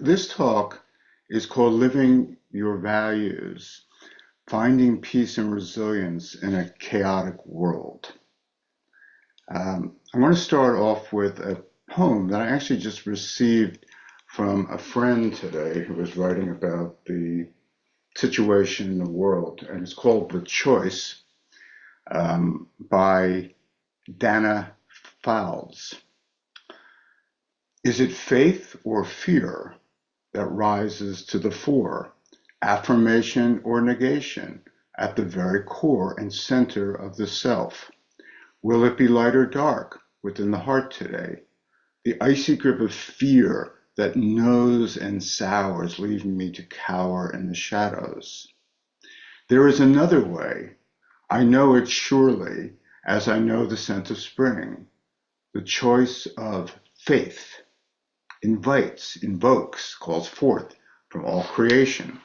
This talk is called Living Your Values, Finding Peace and Resilience in a Chaotic World. I want to start off with a poem that I actually just received from a friend today who was writing about the situation in the world, and it's called The Choice by Dana Fowles. Is it faith or fear that rises to the fore, affirmation or negation at the very core and center of the self? Will it be light or dark within the heart today? The icy grip of fear that knows and sours, leaving me to cower in the shadows. There is another way. I know it surely, as I know the scent of spring. The choice of faith invites, invokes, calls forth from all creation,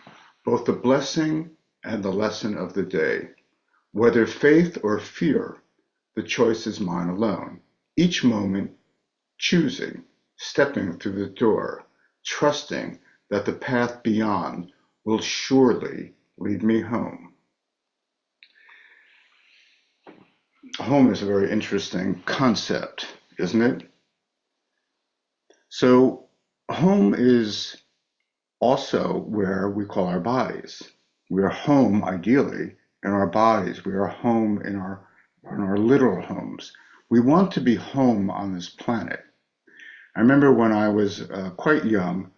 both the blessing and the lesson of the day. Whether faith or fear, the choice is mine alone. Each moment, choosing, stepping through the door, trusting that the path beyond will surely lead me home. Home is a very interesting concept, isn't it? So home is also where we call our bodies. We are home, ideally, in our bodies. We are home in our literal homes. We want to be home on this planet. I remember when I was quite young,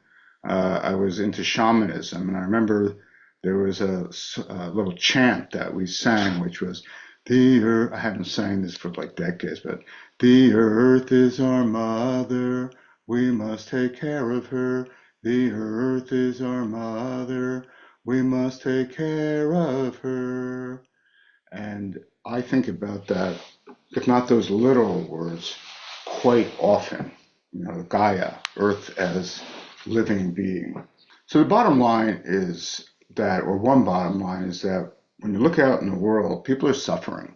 I was into shamanism, and I remember there was a little chant that we sang, which was, the earth, I haven't sang this for like decades, but the earth is our mother, we must take care of her. The earth is our mother, we must take care of her. And I think about that, if not those literal words, quite often. You know, Gaia, Earth as living being. So the bottom line is that, or one bottom line is that when you look out in the world, people are suffering.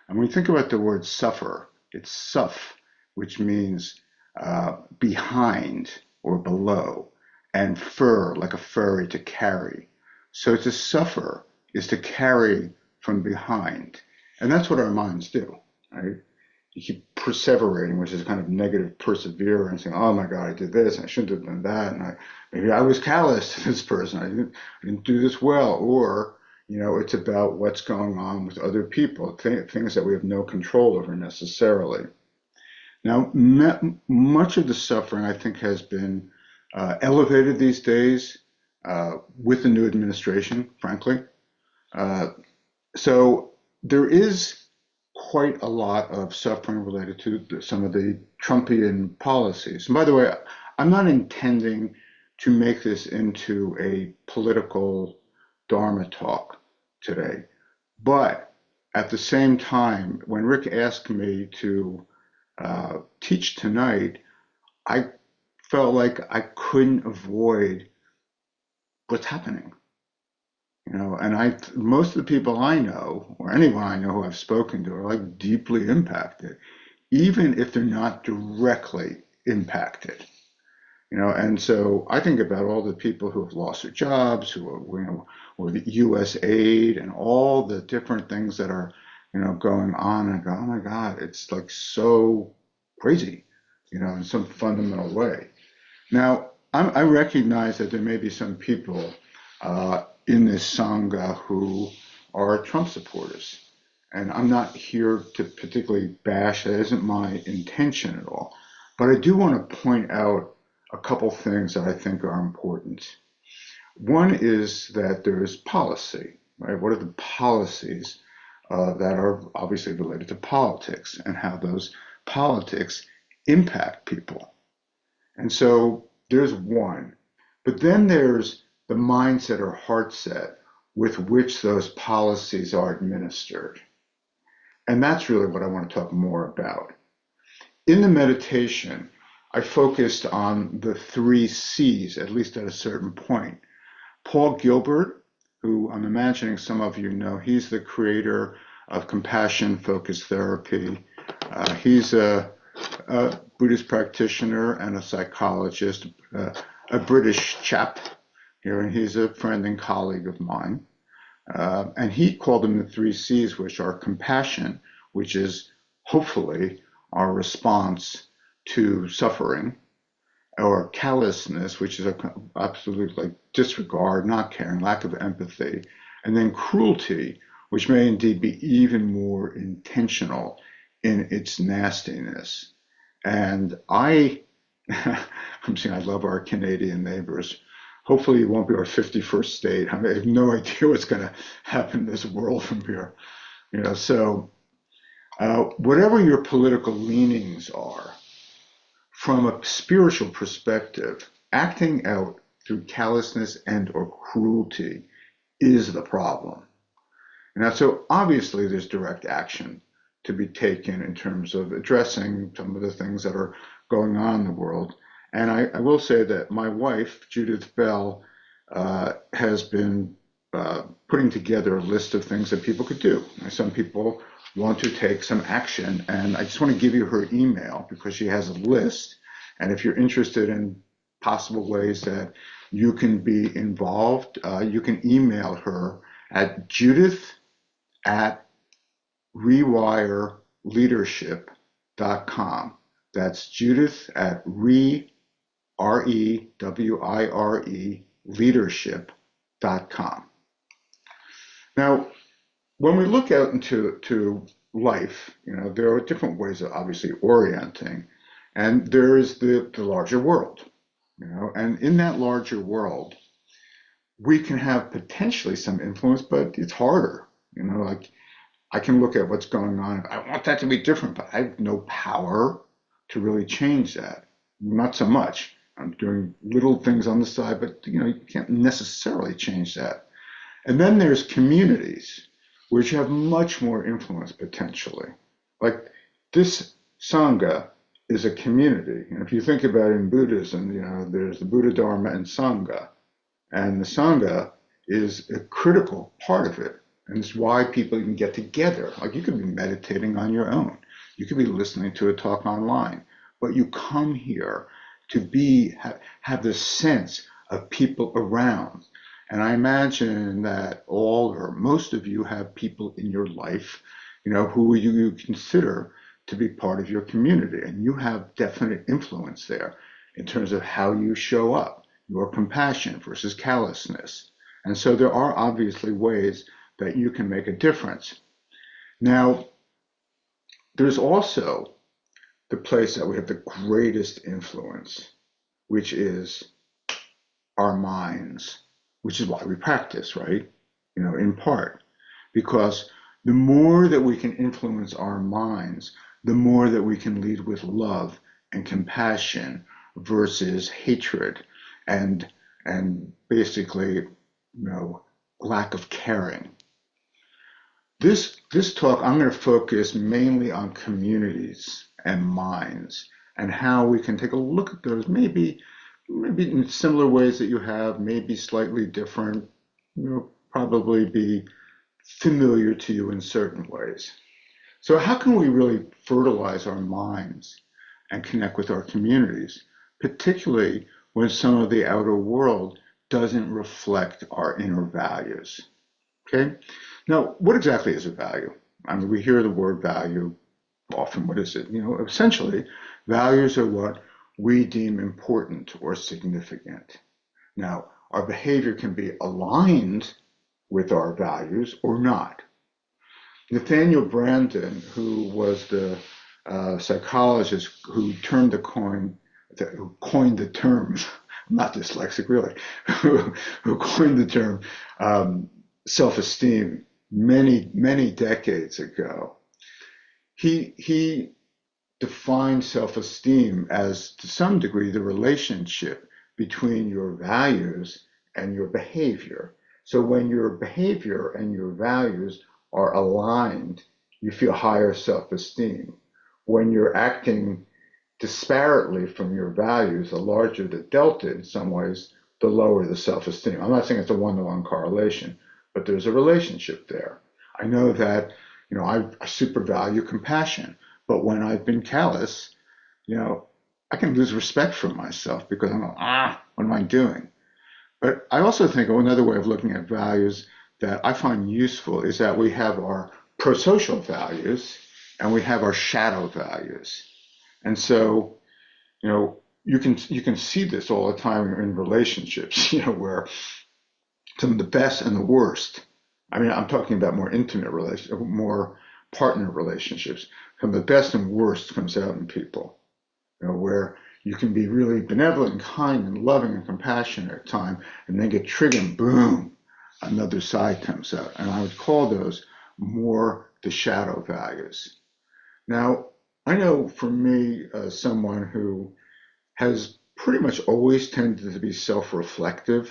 And when you think about the word suffer, it's suff, which means behind or below, and fur, like a furry, to carry. So to suffer is to carry from behind. And that's what our minds do, right? You keep perseverating, which is kind of negative perseverance, saying, oh my God, I did this, and I shouldn't have done that, and maybe I was callous to this person, I didn't do this well, or, you know, it's about what's going on with other people, things that we have no control over necessarily. Now, much of the suffering, I think, has been elevated these days with the new administration, frankly. Uh, so there is quite a lot of suffering related to some of the Trumpian policies. And by the way, I'm not intending to make this into a political Dharma talk today. But at the same time, when Rick asked me to teach tonight, I felt like I couldn't avoid what's happening. You know, and most of the people I know, or anyone I know who I've spoken to, are like deeply impacted, even if they're not directly impacted. You know, and so I think about all the people who have lost their jobs, who are, you know, or the U.S. aid and all the different things that are, you know, going on, and I go, oh my God, it's like so crazy, you know, in some fundamental way. Now, I recognize that there may be some people in this Sangha who are Trump supporters. And I'm not here to particularly bash, that isn't my intention at all. But I do want to point out a couple things that I think are important. One is that there is policy, right? What are the policies that are obviously related to politics and how those politics impact people? And so there's one. But then there's the mindset or heart set with which those policies are administered. And that's really what I want to talk more about. In the meditation, I focused on the three C's, at least at a certain point. Paul Gilbert, who I'm imagining some of you know, he's the creator of compassion-focused therapy. He's a Buddhist practitioner and a psychologist, a British chap here, and he's a friend and colleague of mine. And he called them the three C's, which are compassion, which is hopefully our response to suffering, or callousness, which is a absolute like disregard, not caring, lack of empathy, and then cruelty, which may indeed be even more intentional in its nastiness. And I'm saying I love our Canadian neighbors. Hopefully, it won't be our 51st state. I have no idea what's going to happen in this world from here. So whatever your political leanings are, from a spiritual perspective, acting out through callousness and or cruelty is the problem. Now, so obviously there's direct action to be taken in terms of addressing some of the things that are going on in the world. And I will say that my wife, Judith Bell, has been putting together a list of things that people could do. Some people want to take some action, and I just want to give you her email because she has a list. And if you're interested in possible ways that you can be involved, you can email her at judith@rewireleadership.com. That's Judith at REWIRE leadership.com. Now, when we look out into life, there are different ways of obviously orienting, and there is the larger world, and in that larger world, we can have potentially some influence, but it's harder, like I can look at what's going on. I want that to be different, but I have no power to really change that. Not so much. I'm doing little things on the side, but you can't necessarily change that. And then there's communities, which have much more influence potentially. Like this Sangha is a community. And if you think about it in Buddhism, there's the Buddha Dharma and Sangha. And the Sangha is a critical part of it. And it's why people even get together. Like you could be meditating on your own. You could be listening to a talk online. But you come here to have this sense of people around. And I imagine that all or most of you have people in your life, who you consider to be part of your community. And you have definite influence there in terms of how you show up, your compassion versus callousness. And so there are obviously ways that you can make a difference. Now, there's also the place that we have the greatest influence, which is our minds, which is why we practice, right? In part, because the more that we can influence our minds, the more that we can lead with love and compassion versus hatred and basically, lack of caring. This talk, I'm going to focus mainly on communities and minds and how we can take a look at those, maybe in similar ways that you have, maybe slightly different, probably be familiar to you in certain ways. So how can we really fertilize our minds and connect with our communities, particularly when some of the outer world doesn't reflect our inner values? Okay. Now, what exactly is a value? I mean, we hear the word value often. What is it? Essentially, values are what we deem important or significant. Now, our behavior can be aligned with our values or not. Nathaniel Branden, who was the psychologist who coined the term, I'm not dyslexic really, who coined the term self-esteem many decades ago. He defined self-esteem as, to some degree, the relationship between your values and your behavior. So when your behavior and your values are aligned, you feel higher self-esteem. When you're acting disparately from your values, the larger the delta in some ways, the lower the self-esteem. I'm not saying it's a one-to-one correlation, but there's a relationship there. I know that, I super value compassion, but when I've been callous, I can lose respect for myself because I'm like, what am I doing? But I also think another way of looking at values that I find useful is that we have our pro-social values and we have our shadow values. And so, you can see this all the time in relationships, where some of the best and the worst. I mean, I'm talking about more intimate relationships, more partner relationships. Some of the best and worst comes out in people, where you can be really benevolent and kind and loving and compassionate at time, and then get triggered, and boom, another side comes out. And I would call those more the shadow values. Now, I know for me, someone who has pretty much always tended to be self-reflective,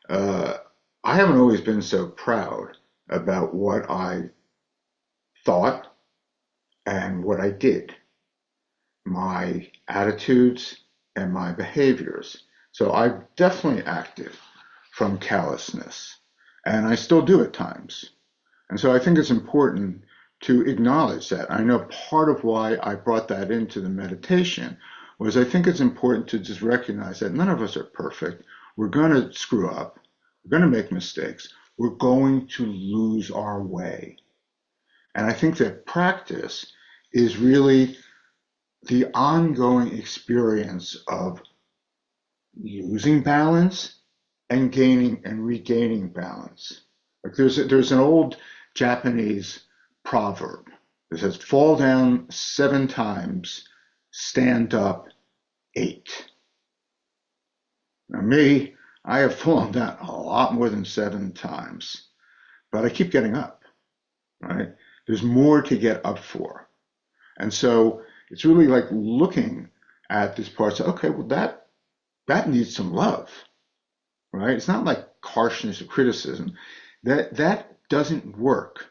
uh, I haven't always been so proud about what I thought and what I did, my attitudes and my behaviors. So I've definitely acted from callousness, and I still do at times. And so I think it's important to acknowledge that. I know part of why I brought that into the meditation was I think it's important to just recognize that none of us are perfect. We're going to screw up. We're going to make mistakes. We're going to lose our way. And I think that practice is really the ongoing experience of losing balance and gaining and regaining balance. Like there's an old Japanese proverb that says, "Fall down 7 times, stand up 8." Now me, I have fallen down a lot more than 7 times, but I keep getting up. Right? There's more to get up for, and so it's really like looking at this part. So okay, well that needs some love, right? It's not like harshness or criticism. That doesn't work.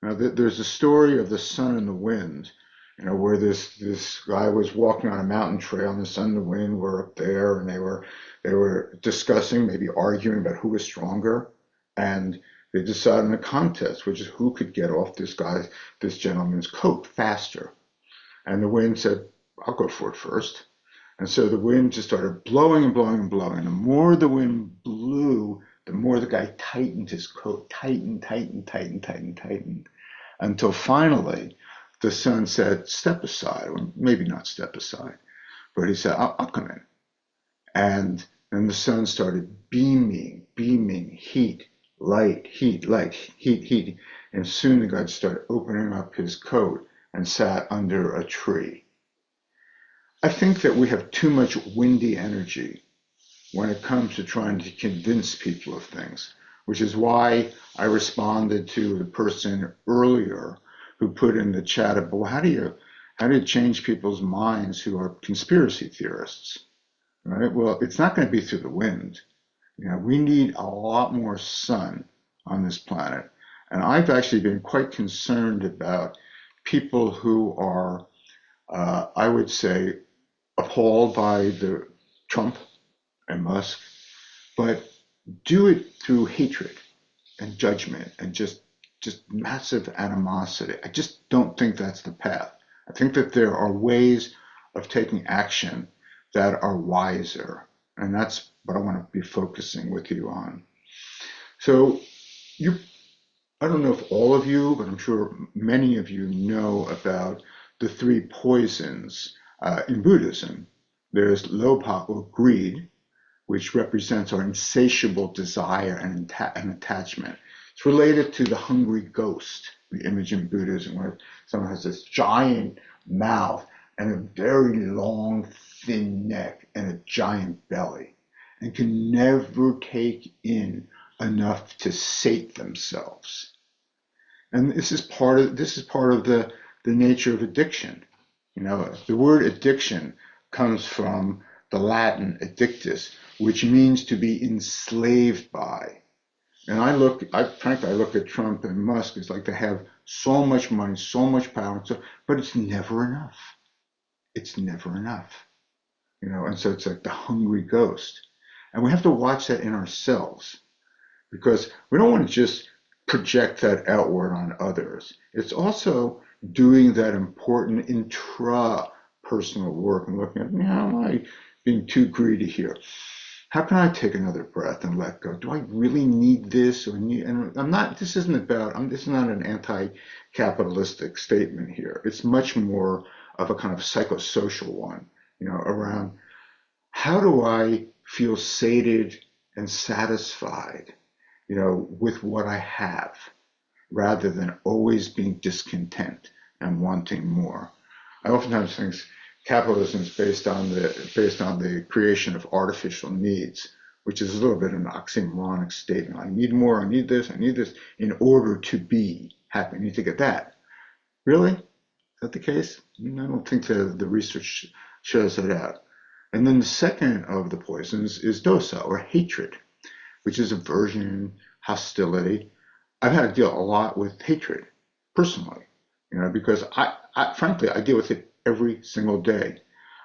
Now, there's a story of the sun and the wind, where this guy was walking on a mountain trail, and the sun and the wind were up there, and they were discussing, maybe arguing about who was stronger, and they decided on a contest, which is who could get off this gentleman's coat faster. And the wind said, "I'll go for it first." And so the wind just started blowing and blowing and blowing. And the more the wind blew, the more the guy tightened his coat, tightened, tightened, tightened, tightened, tightened, until finally the sun said, "Step aside," or maybe not step aside, but he said, I'll come in. And then the sun started beaming, heat, light, heat, light, heat, heat. And soon the guy started opening up his coat and sat under a tree. I think that we have too much windy energy when it comes to trying to convince people of things, which is why I responded to the person earlier who put in the chat about, well, how do you change people's minds who are conspiracy theorists, right? Well, it's not going to be through the wind. We need a lot more sun on this planet. And I've actually been quite concerned about people who are, I would say, appalled by the Trump and Musk, but do it through hatred and judgment and just massive animosity. I just don't think that's the path. I think that there are ways of taking action that are wiser, and that's what I want to be focusing with you on. So I don't know if all of you, but I'm sure many of you know about the 3 poisons in Buddhism. There's lobha, or greed, which represents our insatiable desire and attachment. It's related to the hungry ghost, the image in Buddhism, where someone has this giant mouth and a very long, thin neck and a giant belly, and can never take in enough to sate themselves. And this is part of the nature of addiction. The word addiction comes from the Latin addictus, which means to be enslaved by. And frankly, I look at Trump and Musk as like they have so much money, so much power, but it's never enough. It's never enough. And so it's like the hungry ghost. And we have to watch that in ourselves, because we don't want to just project that outward on others. It's also doing that important personal work and looking at, how am I being too greedy here? How can I take another breath and let go? Do I really need this or need? And I'm not. This isn't about. This is not an anti-capitalistic statement here. It's much more of a kind of psychosocial one. Around how do I feel sated and satisfied, with what I have, rather than always being discontent and wanting more. I oftentimes think capitalism is based on the creation of artificial needs, which is a little bit of an oxymoronic statement. I need more, I need this, in order to be happy. I need to get that. Really? Is that the case? I don't think the research shows that out. And then the second of the poisons is dosa, or hatred, which is aversion, hostility. I've had to deal a lot with hatred personally, because frankly, I deal with it every single day.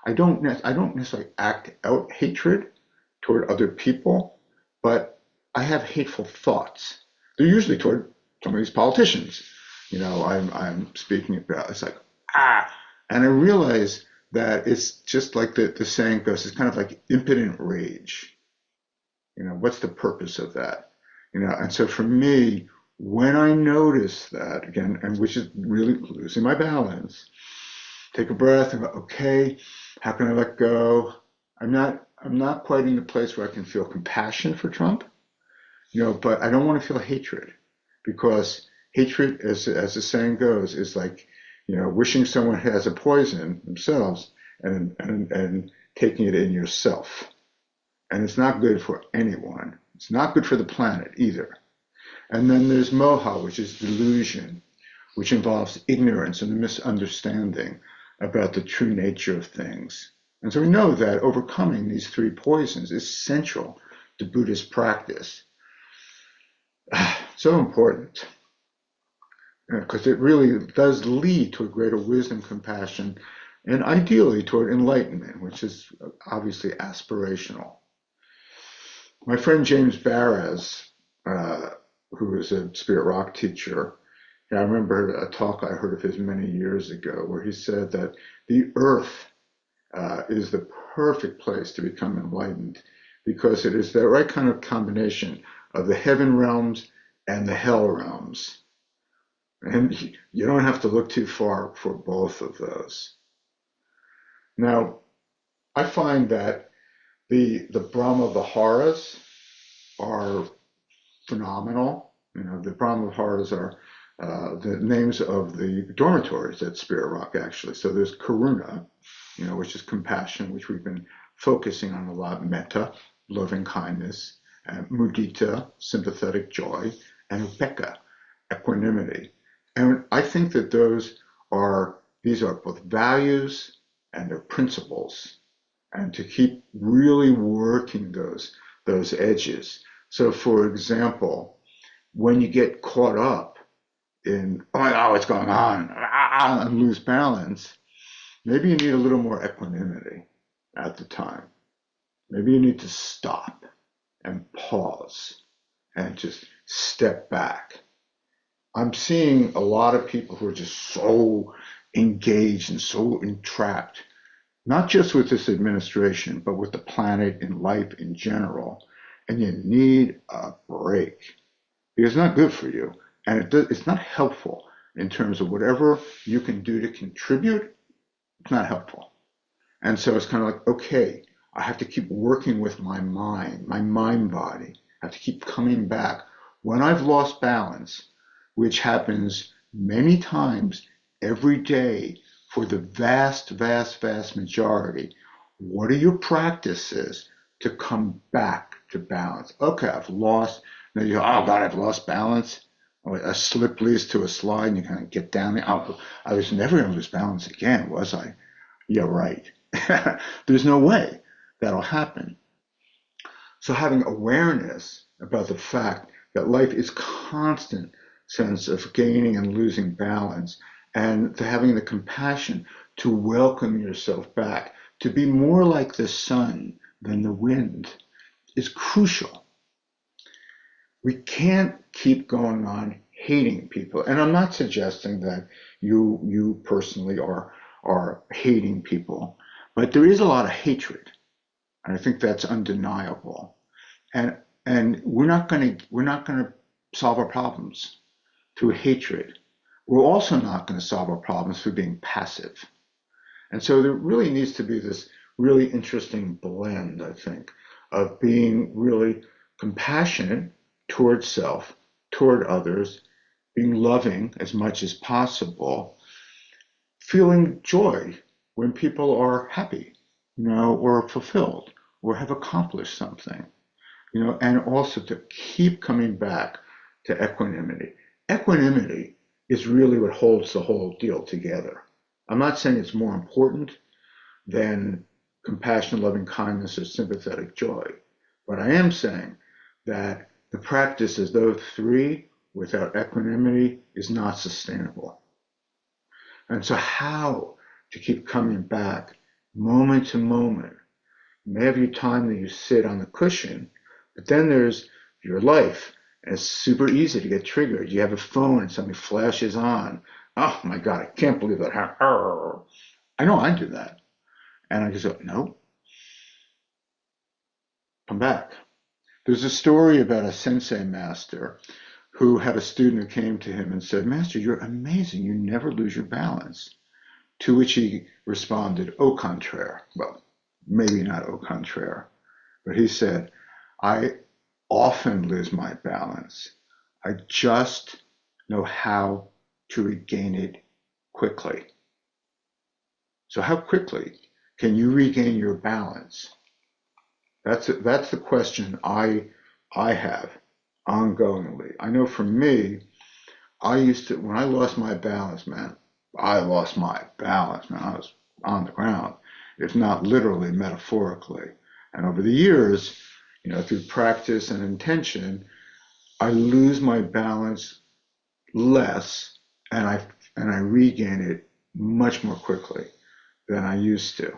I don't necessarily act out hatred toward other people, but I have hateful thoughts. They're usually toward some of these politicians. I'm speaking about. It's like and I realize that it's just like the saying goes. It's kind of like impotent rage. What's the purpose of that? And so for me, when I notice that again, and which is really losing my balance, take a breath and go, okay, how can I let go? I'm not quite in the place where I can feel compassion for Trump, but I don't want to feel hatred, because hatred, as the saying goes, is like, wishing someone has a poison themselves and taking it in yourself. And it's not good for anyone. It's not good for the planet either. And then there's moha, which is delusion, which involves ignorance and misunderstanding about the true nature of things. And so we know that overcoming these three poisons is central to Buddhist practice. So important, because it really does lead to a greater wisdom, compassion, and ideally toward enlightenment, which is obviously aspirational. My friend James Barras, who is a spirit rock teacher, I remember a talk I heard of his many years ago where he said that the earth is the perfect place to become enlightened, because it is the right kind of combination of the heaven realms and the hell realms. And you don't have to look too far for both of those. Now, I find that the Brahma Viharas are phenomenal. The Brahma Viharas are the names of the dormitories at Spirit Rock, actually. So there's Karuna, which is compassion, which we've been focusing on a lot, metta, loving kindness, and mudita, sympathetic joy, and upekkha, equanimity. And I think that these are both values and they're principles, and to keep really working those edges. So, for example, when you get caught up in, oh my God, what's going on, and lose balance, maybe you need a little more equanimity at the time. Maybe you need to stop and pause and just step back. I'm seeing a lot of people who are just so engaged and so entrapped, not just with this administration, but with the planet and life in general. And you need a break, because it's not good for you. And it's not helpful in terms of whatever you can do to contribute. It's not helpful. And so it's kind of like, okay, I have to keep working with my mind body. I have to keep coming back. When I've lost balance, which happens many times every day for the vast, vast, vast majority, what are your practices to come back to balance? Okay, I've lost. Now you go, oh God, I've lost balance. A slip leads to a slide, and you kind of get down there. Oh, I was never going to lose balance again, was I? Yeah, right. There's no way that'll happen. So having awareness about the fact that life is constant sense of gaining and losing balance, and to having the compassion to welcome yourself back, to be more like the sun than the wind, is crucial. We can't keep going on hating people. And I'm not suggesting that you personally are are hating people, but there is a lot of hatred, and I think that's undeniable. And we're not going to solve our problems through hatred. We're also not going to solve our problems through being passive. And so there really needs to be this really interesting blend, I think, of being really compassionate toward self, toward others, being loving as much as possible, feeling joy when people are happy, or fulfilled, or have accomplished something, and also to keep coming back to equanimity. Equanimity is really what holds the whole deal together. I'm not saying it's more important than compassion, loving kindness, or sympathetic joy, but I am saying that the practice of those three without equanimity is not sustainable. And so, how to keep coming back moment to moment? You may have your time that you sit on the cushion, but then there's your life, and it's super easy to get triggered. You have a phone and something flashes on. Oh my God, I can't believe that happened. I know I do that. And I just go, no, come back. There's a story about a sensei master who had a student who came to him and said, Master, you're amazing. You never lose your balance. To which he responded, au contraire. Well, maybe not au contraire, but he said, I often lose my balance. I just know how to regain it quickly. So how quickly can you regain your balance? That's the question I have ongoingly. I know for me, I used to, when I lost my balance, man, I lost my balance, man. I was on the ground, if not literally, metaphorically. And over the years, through practice and intention, I lose my balance less, and I regain it much more quickly than I used to.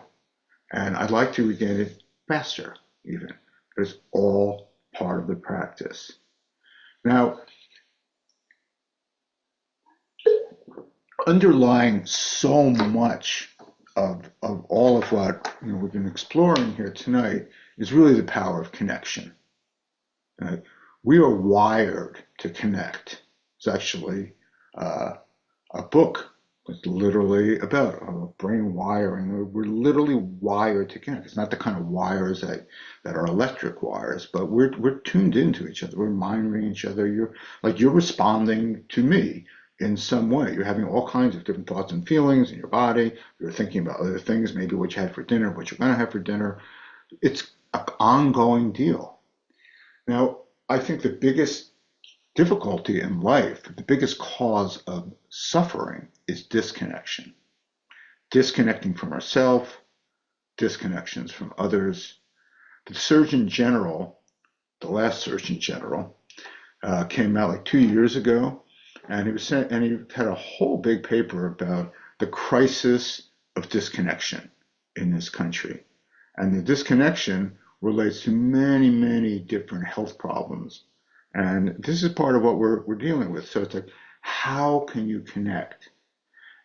And I'd like to regain it faster, even. But it's all part of the practice. Now, underlying so much of all of what we've been exploring here tonight is really the power of connection. Right? We are wired to connect. It's actually a book. It's literally about brain wiring. We're literally wired to connect. It's not the kind of wires that are electric wires, but we're tuned into each other. We're mind reading each other. You're responding to me in some way. You're having all kinds of different thoughts and feelings in your body. You're thinking about other things, maybe what you had for dinner, what you're going to have for dinner. It's an ongoing deal. Now, I think the biggest difficulty in life, the biggest cause of suffering is disconnection. Disconnecting from ourselves, disconnections from others. The Surgeon General, the last Surgeon General, came out like 2 years ago, and he had a whole big paper about the crisis of disconnection in this country. And the disconnection relates to many, many different health problems. And this is part of what we're dealing with. So it's like, how can you connect?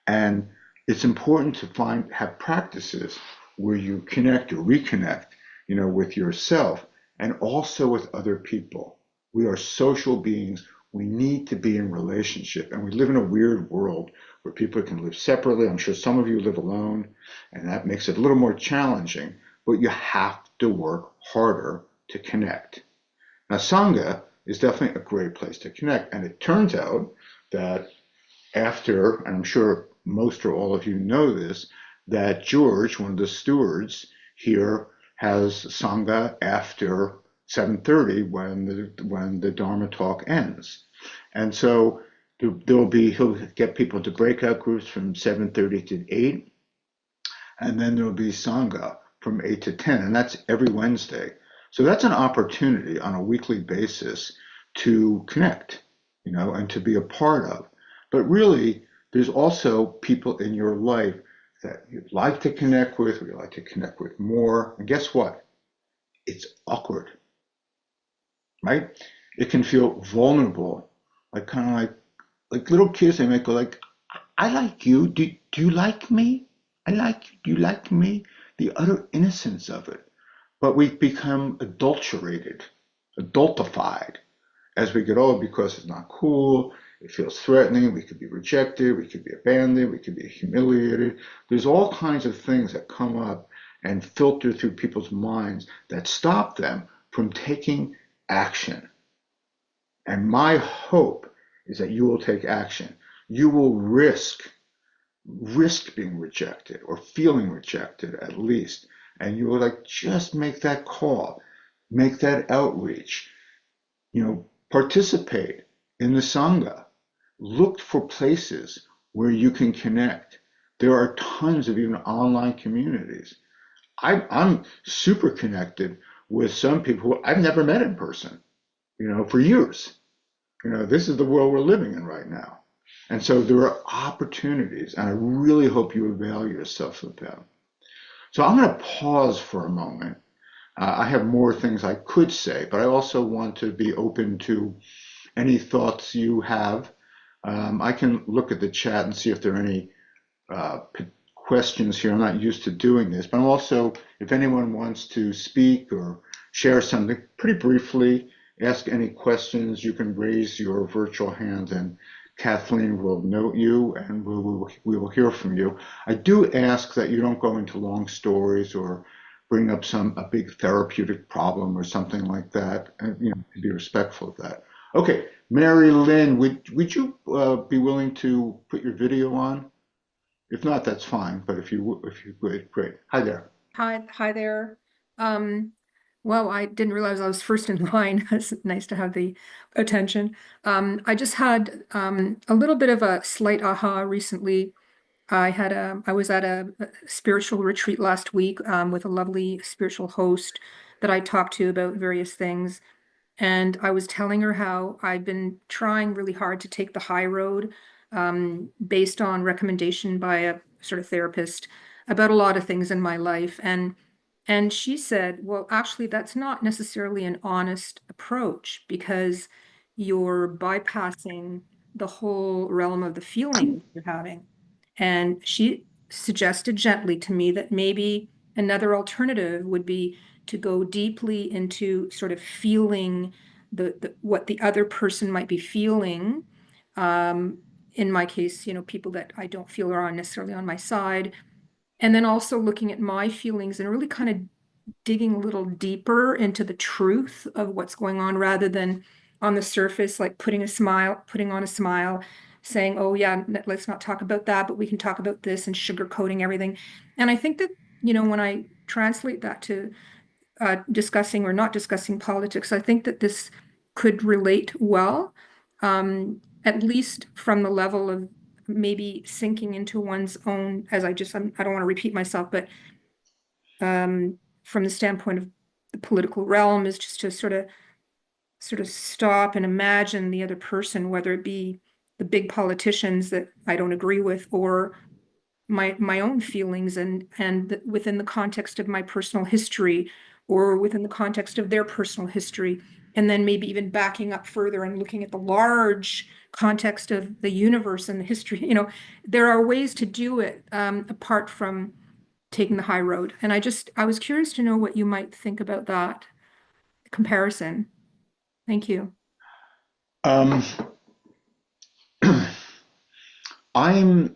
And it's important to have practices where you connect or reconnect, with yourself and also with other people. We are social beings. We need to be in relationship. And we live in a weird world where people can live separately. I'm sure some of you live alone, and that makes it a little more challenging, but you have to work harder to connect. Now, Sangha is definitely a great place to connect. And it turns out that after, and I'm sure most or all of you know this, that George, one of the stewards here, has Sangha after 7:30 when the Dharma talk ends. And so he'll get people into breakout groups from 7:30 to 8, and then there'll be Sangha from 8 to 10, and that's every Wednesday. So that's an opportunity on a weekly basis to connect, and to be a part of. But really, there's also people in your life that you'd like to connect with, or you'd like to connect with more. And guess what? It's awkward, right? It can feel vulnerable, like kind of like little kids. They might go like, "I like you. Do you like me?" I like you. Do you like me? The utter innocence of it. But we've become adulterated, adultified as we get older because it's not cool. It feels threatening. We could be rejected. We could be abandoned. We could be humiliated. There's all kinds of things that come up and filter through people's minds that stop them from taking action. And my hope is that you will take action. You will risk being rejected or feeling rejected at least. And you will like just make that call, make that outreach, participate in the Sangha. Look for places where you can connect. There are tons of even online communities. I'm super connected with some people who I've never met in person, for years. This is the world we're living in right now. And so there are opportunities, and I really hope you avail yourself of them. So I'm going to pause for a moment. I have more things I could say, but I also want to be open to any thoughts you have. I can look at the chat and see if there are any questions here. I'm not used to doing this, but I'm also, if anyone wants to speak or share something pretty briefly, ask any questions, you can raise your virtual hand and Kathleen will note you and we will hear from you. I do ask that you don't go into long stories or bring up a big therapeutic problem or something like that, and to be respectful of that. Okay, Mary Lynn, would you be willing to put your video on? If not, that's fine. But if you would, great. Hi there. Hi there. Um, well, I didn't realize I was first in line. It's nice to have the attention. I just had a little bit of a slight aha recently. I was at a spiritual retreat last week with a lovely spiritual host that I talked to about various things. And I was telling her how I've been trying really hard to take the high road, based on recommendation by a sort of therapist about a lot of things in my life. And she said, well, actually, that's not necessarily an honest approach because you're bypassing the whole realm of the feeling you're having. And she suggested gently to me that maybe another alternative would be to go deeply into sort of feeling what the other person might be feeling. Um, in my case, people that I don't feel are necessarily on my side. And then also looking at my feelings and really kind of digging a little deeper into the truth of what's going on rather than on the surface, like putting on a smile, saying, oh, yeah, let's not talk about that, but we can talk about this and sugarcoating everything. And I think that, when I translate that to discussing or not discussing politics, I think that this could relate well, at least from the level of maybe sinking into one's own, I don't want to repeat myself, but from the standpoint of the political realm is just to sort of stop and imagine the other person, whether it be the big politicians that I don't agree with or my own feelings and within the context of my personal history or within the context of their personal history, and then maybe even backing up further and looking at the large context of the universe and the history. There are ways to do it, apart from taking the high road. And I was curious to know what you might think about that comparison. Thank you. Um, I'm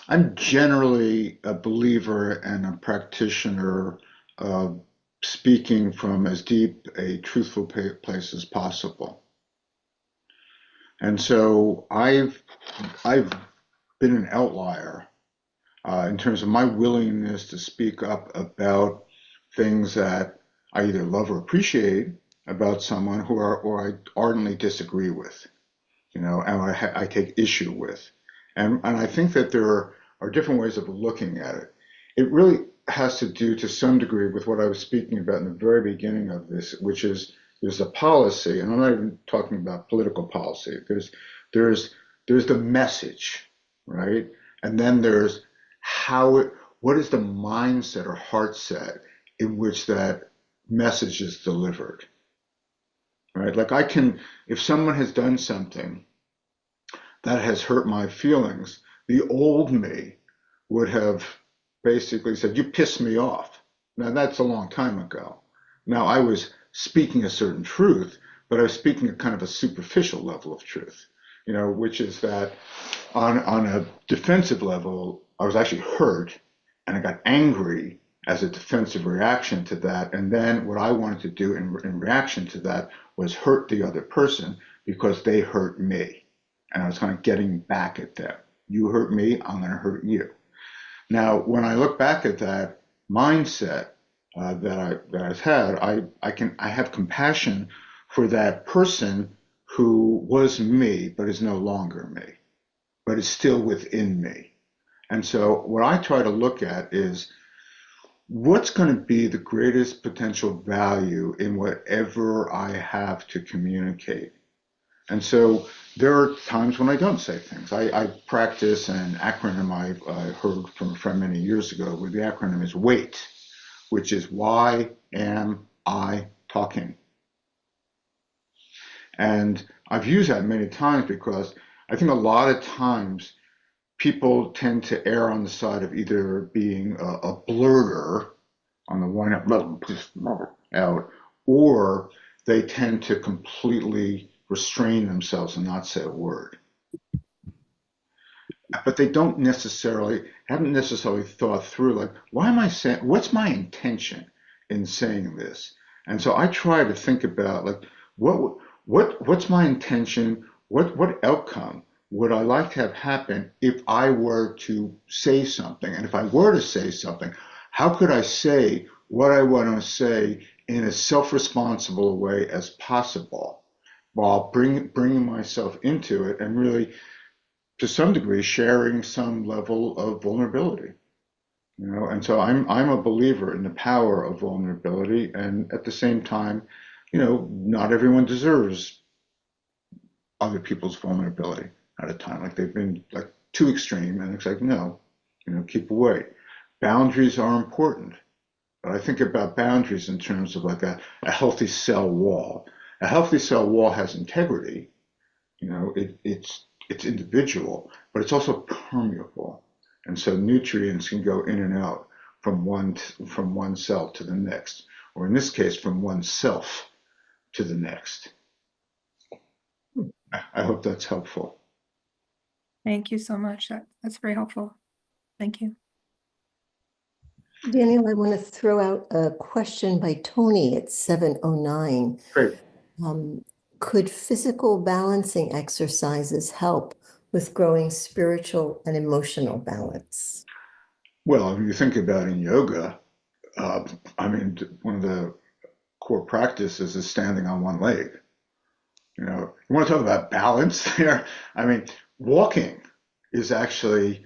I'm generally a believer and a practitioner of speaking from as deep a truthful place as possible. And so I've been an outlier in terms of my willingness to speak up about things that I either love or appreciate about someone or I ardently disagree with, and I take issue with. And I think that there are different ways of looking at it. It really has to do to some degree with what I was speaking about in the very beginning of this, which is there's a policy, and I'm not even talking about political policy. There's the message, right? And then there's what is the mindset or heart set in which that message is delivered, right? Like if someone has done something that has hurt my feelings, The old me would have basically said, "You pissed me off." Now, that's a long time ago. Now, I was speaking a certain truth, but I was speaking a kind of a superficial level of truth, which is that on a defensive level, I was actually hurt and I got angry as a defensive reaction to that. And then what I wanted to do in reaction to that was hurt the other person because they hurt me. And I was kind of getting back at them. You hurt me, I'm going to hurt you. Now, when I look back at that mindset that I've had, I have compassion for that person who was me but is no longer me, but is still within me. And so what I try to look at is what's going to be the greatest potential value in whatever I have to communicate. And so there are times when I don't say things. I practice an acronym I heard from a friend many years ago, where the acronym is WAIT, which is why am I talking? And I've used that many times because I think a lot of times people tend to err on the side of either being a blurter on the one out, or they tend to completely restrain themselves and not say a word. But they haven't necessarily thought through, like, why am I saying, what's my intention in saying this? And so I try to think about, like, what's my intention? What outcome would I like to have happen if I were to say something? And if I were to say something, how could I say what I want to say in a self-responsible way as possible, while bringing myself into it and really, to some degree, sharing some level of vulnerability? And so I'm a believer in the power of vulnerability, and at the same time, not everyone deserves other people's vulnerability at a time. Like, they've been like too extreme, and it's like, no, keep away. Boundaries are important, but I think about boundaries in terms of like a healthy cell wall. A healthy cell wall has integrity. It's individual, but it's also permeable, and so nutrients can go in and out from one cell to the next, or in this case, from oneself to the next. I hope that's helpful. Thank you so much. That's very helpful. Thank you. Daniel, I want to throw out a question by Tony at 709. Great. Could physical balancing exercises help with growing spiritual and emotional balance? Well, if you think about in yoga, one of the core practices is standing on one leg. You want to talk about balance there? Walking is actually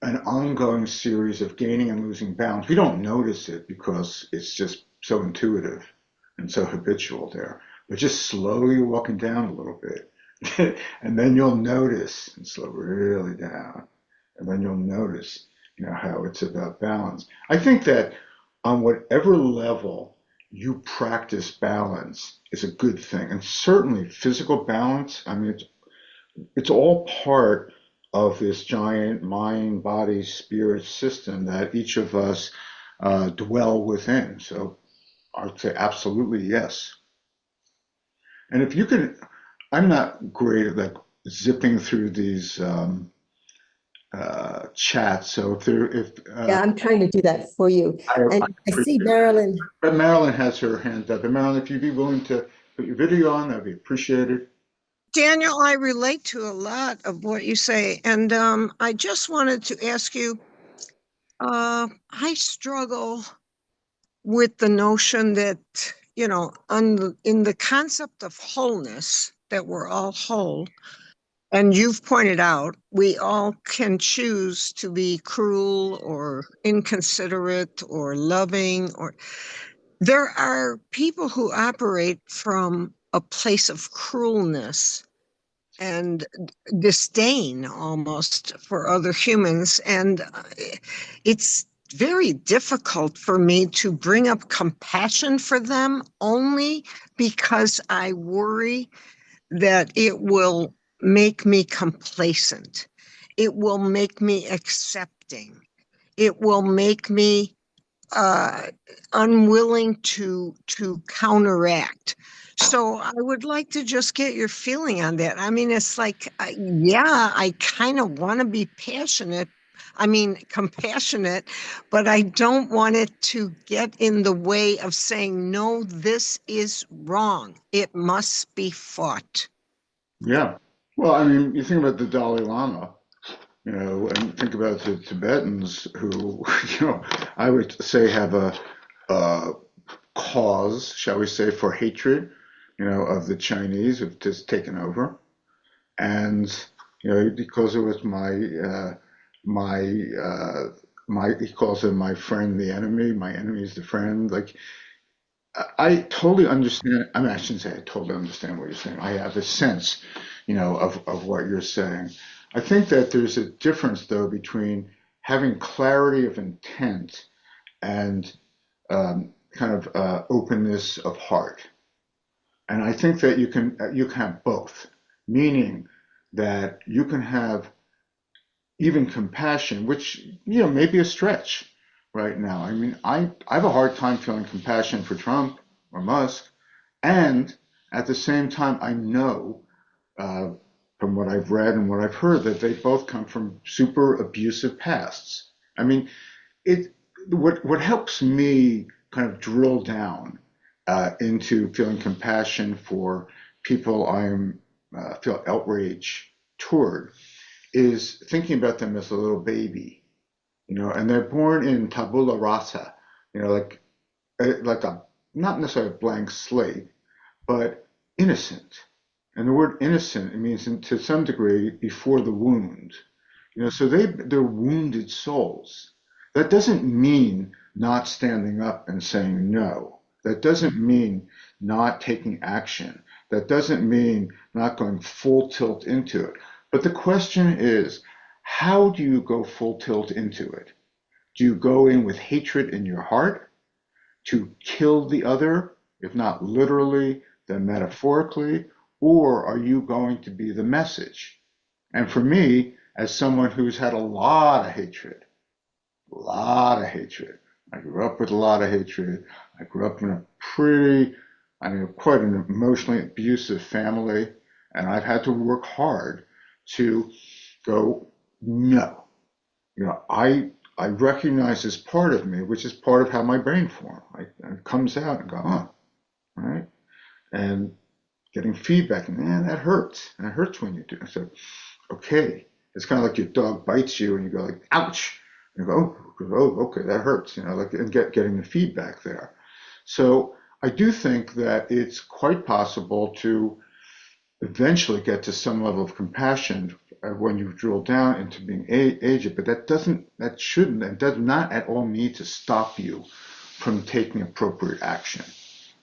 an ongoing series of gaining and losing balance. We don't notice it because it's just so intuitive and so habitual there. But just slowly walking down a little bit, and then you'll notice, and slow really down, and then you'll notice, how it's about balance. I think that on whatever level you practice balance is a good thing, and certainly physical balance. It's all part of this giant mind, body, spirit system that each of us dwell within. So I'd say absolutely yes. And if you can, I'm not great at like zipping through these chats. So Yeah, I'm trying to do that for you. And I see Marilyn. But Marilyn has her hand up. And Marilyn, if you'd be willing to put your video on, that'd be appreciated. Daniel, I relate to a lot of what you say, and I just wanted to ask you, I struggle with the notion that, in the concept of wholeness, that we're all whole, and you've pointed out, we all can choose to be cruel or inconsiderate or loving, or there are people who operate from a place of cruelness and disdain almost for other humans. And it's very difficult for me to bring up compassion for them, only because I worry that it will make me complacent. it will make me accepting. It will make me unwilling to counteract. So I would like to just get your feeling on that. I mean, it's like, yeah, I kind of want to be passionate. I mean, compassionate, but I don't want it to get in the way of saying, no, this is wrong. It must be fought. Yeah. Well, I mean, you think about the Dalai Lama, and think about the Tibetans who, I would say have a cause, shall we say, for hatred, of the Chinese who've just taken over. And, because it was he calls it my friend, the enemy, my enemy is the friend. Like, I totally understand. I mean, I shouldn't say I totally understand what you're saying. I have a sense, of what you're saying. I think that there's a difference, though, between having clarity of intent and kind of openness of heart. And I think that you can have both, meaning that you can have even compassion, which may be a stretch right now. I mean, I have a hard time feeling compassion for Trump or Musk, and at the same time, I know uh, from what I've read and what I've heard that they both come from super abusive pasts. I mean, it what helps me kind of drill down into feeling compassion for people I'm feel outrage toward is thinking about them as a little baby, and they're born in tabula rasa, like a not necessarily a blank slate, but innocent. And the word innocent, it means to some degree before the wound. So they're wounded souls. That doesn't mean not standing up and saying no. That doesn't mean not taking action. That doesn't mean not going full tilt into it. But the question is, how do you go full tilt into it? Do you go in with hatred in your heart to kill the other, if not literally, then metaphorically? Or are you going to be the message? And for me, as someone who's had a lot of hatred. I grew up with a lot of hatred. I grew up in quite an emotionally abusive family. And I've had to work hard to go, no. I recognize this part of me, which is part of how my brain forms. It comes out and go, oh, right? And getting feedback, and man, that hurts. And it hurts when you do. So, okay. It's kind of like your dog bites you and you go like, ouch. And you go, oh, okay, that hurts, and getting the feedback there. So I do think that it's quite possible to eventually get to some level of compassion when you drill down into being aged, but that shouldn't, and does not at all need to stop you from taking appropriate action.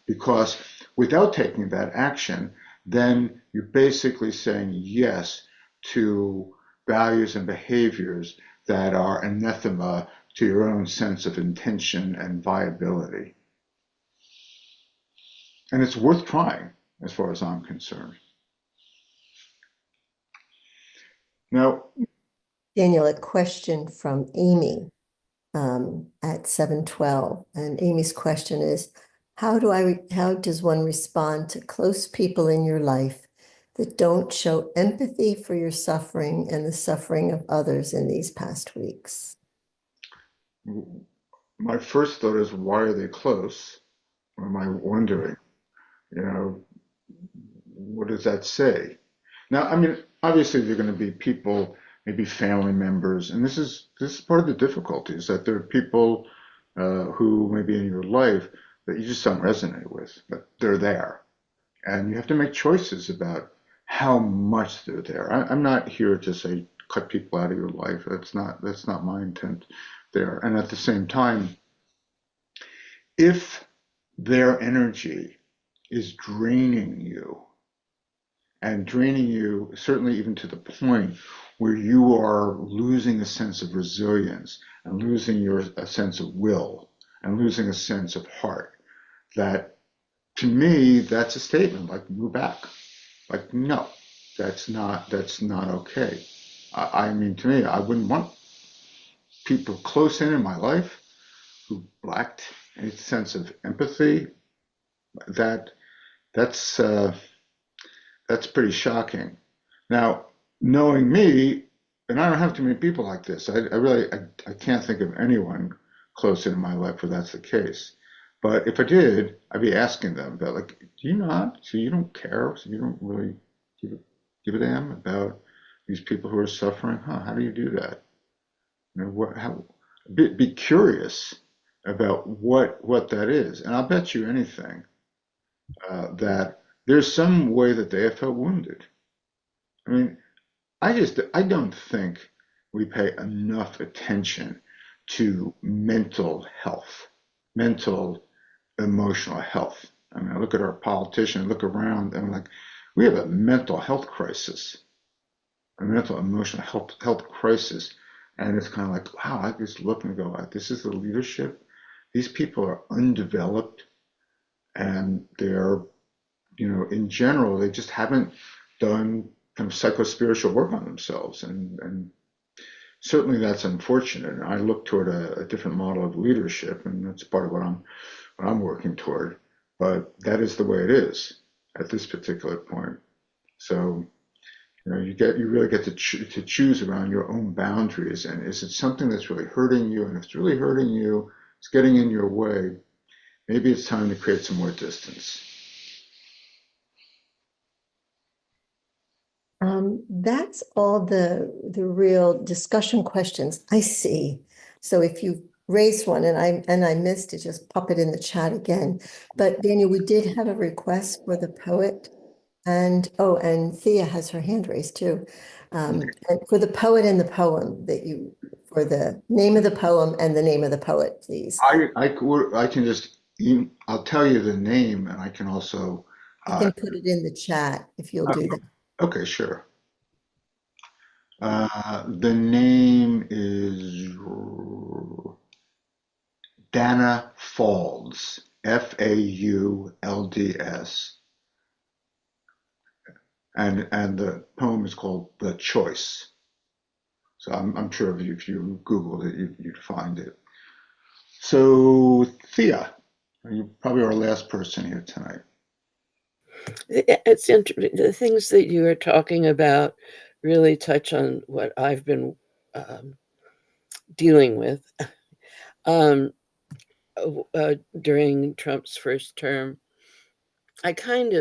Because without taking that action, then you're basically saying yes to values and behaviors that are anathema to your own sense of intention and viability. And it's worth trying, as far as I'm concerned. Now, Daniel, a question from Amy at 7:12. And Amy's question is, how does one respond to close people in your life that don't show empathy for your suffering and the suffering of others in these past weeks? my first thought is, why are they close? Or am I wondering, what does that say? Now, I mean, obviously, there are going to be people, maybe family members, and this is part of the difficulty is that there are people who may be in your life that you just don't resonate with, but they're there, and you have to make choices about how much they're there. I'm not here to say cut people out of your life. That's not my intent there. And at the same time, if their energy is draining you, and draining you certainly even to the point where you are losing a sense of resilience and losing a sense of will and losing a sense of heart, that to me, that's a statement like, move back. Like, no, that's not okay. I mean, to me, I wouldn't want people close in my life who lacked any sense of empathy. That that's uh, that's pretty shocking. Now, knowing me, and I don't have too many people like this. I really I can't think of anyone close in my life where that's the case. But if I did, I'd be asking them about like, do you not? So you don't care? So you don't really give give a damn about these people who are suffering? Huh? How do you do that? You know, be curious about what that is, and I'll bet you anything that there's some way that they have felt wounded. I mean, I don't think we pay enough attention to mental health, mental emotional health. I mean, I look at our politicians, look around, and I'm like, we have a mental health crisis, a mental emotional health crisis. And it's kind of like, wow, I just look and go, this is the leadership. These people are undeveloped and they're, in general, they just haven't done kind of psycho-spiritual work on themselves. And certainly that's unfortunate. And I look toward a different model of leadership, and that's part of what I'm working toward. But that is the way it is at this particular point. So, you really get to choose around your own boundaries. And is it something that's really hurting you? And if it's really hurting you, it's getting in your way, maybe it's time to create some more distance. That's all the real discussion questions I see. So if you raised one and I missed it, just pop it in the chat again. But Daniel, we did have a request for the poet, and and Thea has her hand raised too. And for the poet and the poem for the name of the poem and the name of the poet, please. I can just, I'll tell you the name, and I can also. I can put it in the chat if you'll do that. Okay, sure. The name is Dana Faulds, Faulds, and the poem is called The Choice. So I'm sure if you Googled it, you'd find it. So Thea, you probably our last person here tonight. It's interesting. The things that you are talking about really touch on what I've been dealing with. During Trump's first term, I tend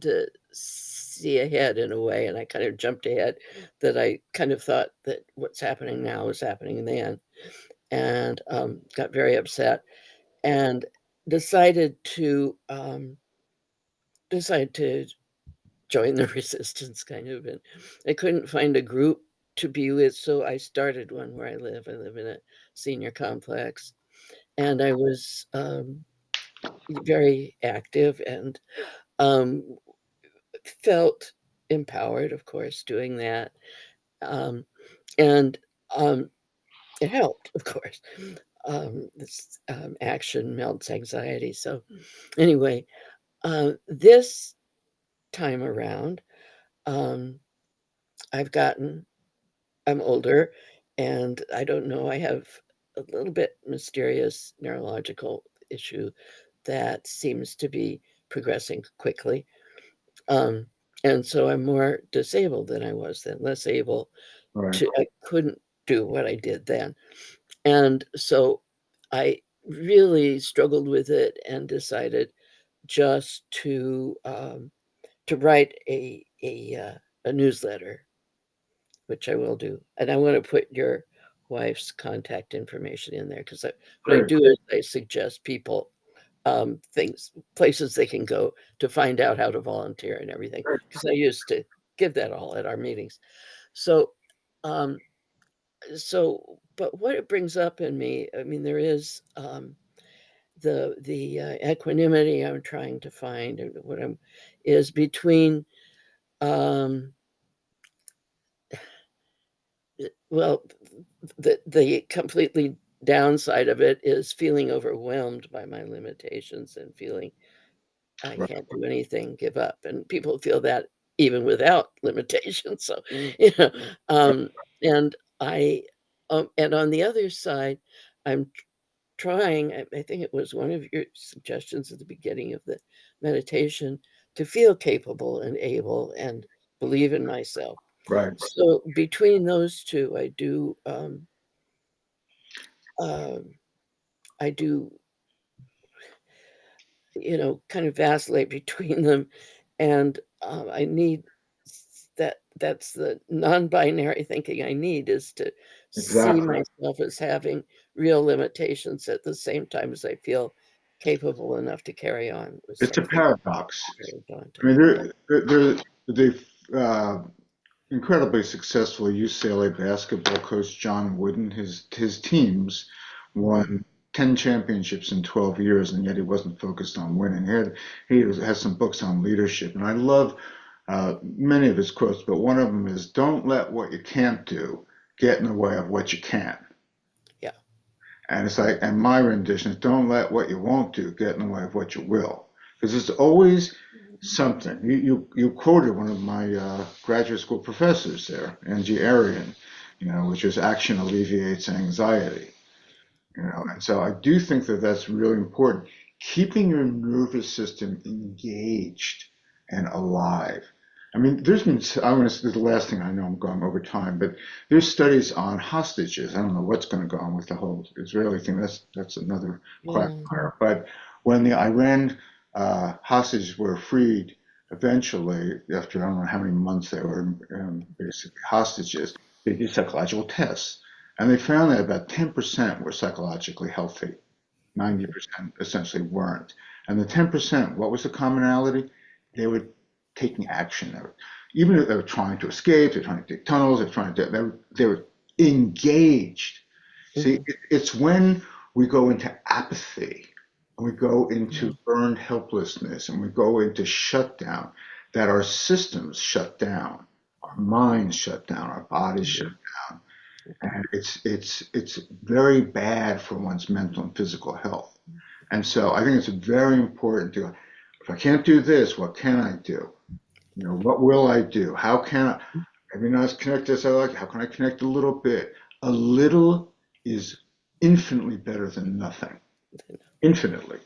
to see ahead in a way, and I kind of jumped ahead, that I kind of thought that what's happening now was happening then, and got very upset, and decided to join the resistance, kind of. And I couldn't find a group to be with, so I started one where I live. I live in a senior complex, and I was very active and felt empowered, of course, doing that. And it helped, of course. This action melts anxiety. So anyway, this time around, I'm older, and I don't know, I have a little bit mysterious neurological issue that seems to be progressing quickly. And so I'm more disabled than I was then, less able Right. I couldn't do what I did then. And so I really struggled with it and decided just to write a newsletter, which I will do. And I want to put your wife's contact information in there, because what I Great. do is I suggest people places they can go to find out how to volunteer and everything, because I used to give that all at our meetings. So, um, but what it brings up in me, I mean, there is the equanimity I'm trying to find, and what I'm is between um, well, the completely downside of it is feeling overwhelmed by my limitations and feeling I Right. can't do anything, give up. And people feel that even without limitations. So, you know, and and on the other side, I'm trying, I think it was one of your suggestions at the beginning of the meditation, to feel capable and able and believe in myself. Right. So between those two, I do, kind of vacillate between them, and I need that's the non-binary thinking I need, is to see Exactly. myself as having real limitations at the same time as I feel capable enough to carry on with It's a something paradox. very I daunting. mean, Yeah. they've incredibly successful UCLA basketball coach John Wooden. His teams won 10 championships in 12 years, and yet he wasn't focused on winning. Has some books on leadership, and I love many of his quotes, but one of them is, "Don't let what you can't do get in the way of what you can." Yeah. And it's like, and my rendition is, "Don't let what you won't do get in the way of what you will," because it's always something. You quoted one of my graduate school professors there, Angie Arian, which is action alleviates anxiety. And so I do think that that's really important. Keeping your nervous system engaged and alive. I mean, I want to say the last thing, I know I'm going over time, but there's studies on hostages. I don't know what's going to go on with the whole Israeli thing. That's another Yeah. quagmire. But when the Iran hostages were freed eventually, after I don't know how many months they were basically hostages, they did psychological tests. And they found that about 10% were psychologically healthy. 90% essentially weren't. And the 10%, what was the commonality? They were taking action. Even if they were trying to escape, they're trying to dig tunnels, they were engaged. See, Mhm. it's when we go into apathy, and we go into learned helplessness, and we go into shutdown, that our systems shut down, our minds shut down, our bodies shut Mhm. down. And it's very bad for one's mental and physical health. And so I think it's very important to, if I can't do this, what can I do? What will I do? How can I, maybe not as connected as I like, how can I connect a little bit? A little is infinitely better than nothing. Infinitely.